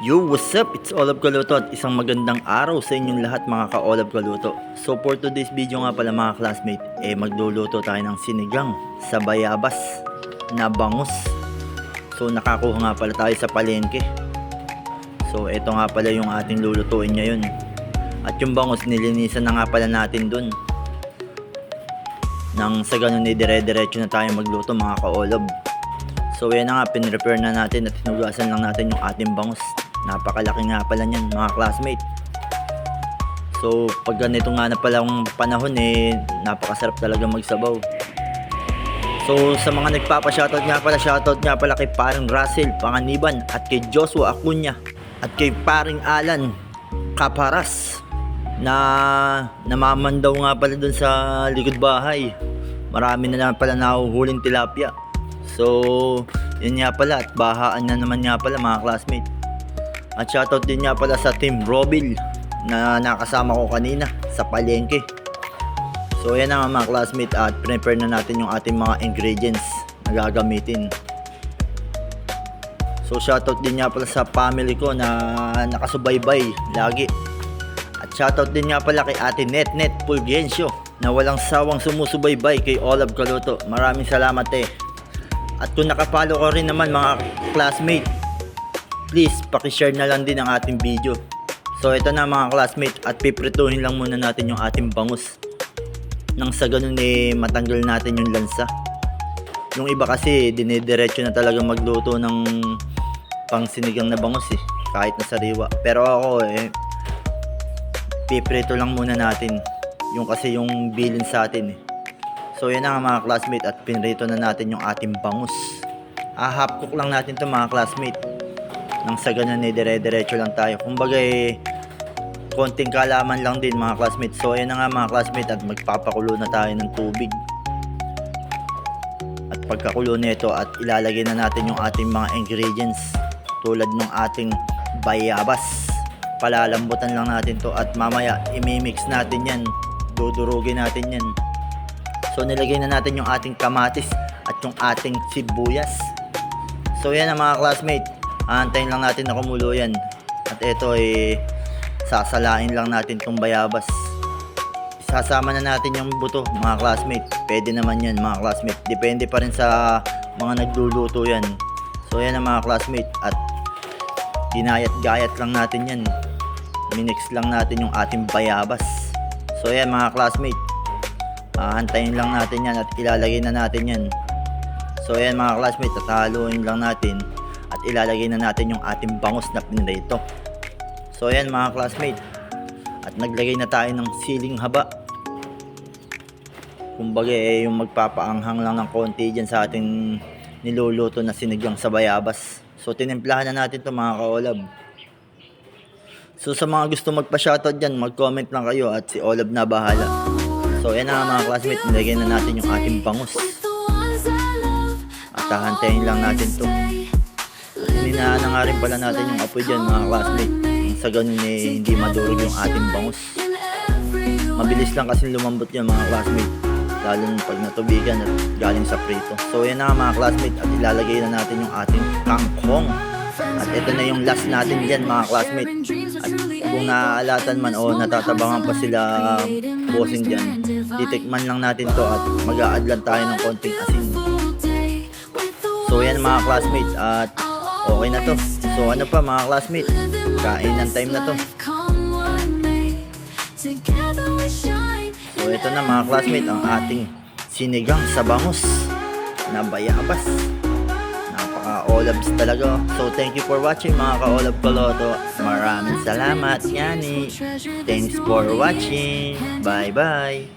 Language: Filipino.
Yo, what's up? It's Olab Kaluto at isang magandang araw sa inyong lahat mga ka-Olab Kaluto. So for today's video nga pala mga classmate, magluluto tayo ng sinigang sa bayabas na bangus. So nakakuha nga pala tayo sa palengke. So ito nga pala yung ating lulutuin ngayon. At yung bangus nilinisan na nga pala natin dun. Nang sa ganun dire-diretso na tayo magluto mga ka-Olab. So yan na nga, pinrepare na natin at hinugasan lang natin yung ating bangus. Napakalaki nga pala niyan mga classmate. So pag ganito nga na pala ang panahon napakasarap talaga magsabaw. So sa mga nagpapa-shoutout nga pala kay paring Russell Panganiban at kay Joshua Acuña at kay paring Alan Caparas na namamandaw nga pala dun sa likod bahay. Marami na naman pala nahuhuling tilapia. So yun nga pala, at bahaan na naman nga pala mga classmate. At shoutout din nga pala sa Team Robil na nakasama ko kanina sa palengke. So yan na nga mga classmate, at prepare na natin yung ating mga ingredients na gagamitin. So shoutout din nga pala sa family ko na nakasubaybay lagi. At shoutout din nga pala kay Ate Net Fulgencio na walang sawang sumusubaybay kay Olab Kaluto. Maraming salamat At kung nakapalo ko rin naman mga classmate, please pakishare na lang din ang ating video. So ito na mga classmate, at piprituhin lang muna natin yung ating bangus. Nang sa ganun matanggal natin yung lansa. Yung iba kasi dinidiretso na talaga magluto ng pang sinigang na bangus kahit na sariwa. Pero ako piprito lang muna natin. Yung kasi yung bilin sa atin So yan na nga mga classmate, at pinrito na natin yung ating bangus. Half cook lang natin to mga classmate. Nang sa ganun dire-diretso lang tayo. Kumbaga konting kalaman lang din mga classmate. So yan na nga mga classmate, at magpapakulo na tayo ng tubig. At pagkakulo nito, at ilalagay na natin yung ating mga ingredients tulad ng ating bayabas. Palalambutan lang natin to, at mamaya imimix natin yan. Dudurugin natin yan. So nilagay na natin yung ating kamatis at yung ating sibuyas. So yan na mga classmate, aantayin lang natin na kumulo yan. At ito sasalain lang natin tong bayabas. Sasama na natin yung buto mga classmate. Pwede naman yan mga classmate. Depende pa rin sa mga nagluluto yan. So yan na mga classmate, at ginayat-gayat lang natin yan. Minix lang natin yung ating bayabas. So yan mga classmate, aantayin lang natin yan at ilalagay na natin yan. So ayan mga classmate, tataluin lang natin at ilalagay na natin yung ating bangus na pinrito. So ayan mga classmate, at naglagay na tayo ng siling haba. Kumbaga yung magpapaanghang lang ng konti dyan sa ating niluluto na sinigang sa bayabas. So tinimplahan na natin to mga ka-Olab. So sa mga gusto magpa-shoutout dyan, mag-comment lang kayo at si Olab na bahala. So yan na mga classmate, nilagay na natin yung ating bangus. At hahantayin lang natin to. Hininaan na nga rin pala natin yung apoy dyan mga classmate. Sa ganun hindi madurog yung ating bangus. Mabilis lang kasi lumambot yan mga classmate, lalo pag natubigan at galing sa prito. So yan na mga classmate, at ilalagay na natin yung ating kangkong. At ito na yung last natin dyan mga classmate. At kung naaalatan man o natatabangan pa sila bossing dyan, titikman lang natin to at mag-a-add lang tayo ng konting asin. So yan mga classmates, at okay na to. So ano pa mga classmates, kainan time na to. So ito na mga classmates, ang ating sinigang sa bangus na bayabas. Napaka-olabs talaga. So thank you for watching mga ka-Olab Kaluto. Maraming salamat yani. Thanks for watching. Bye bye.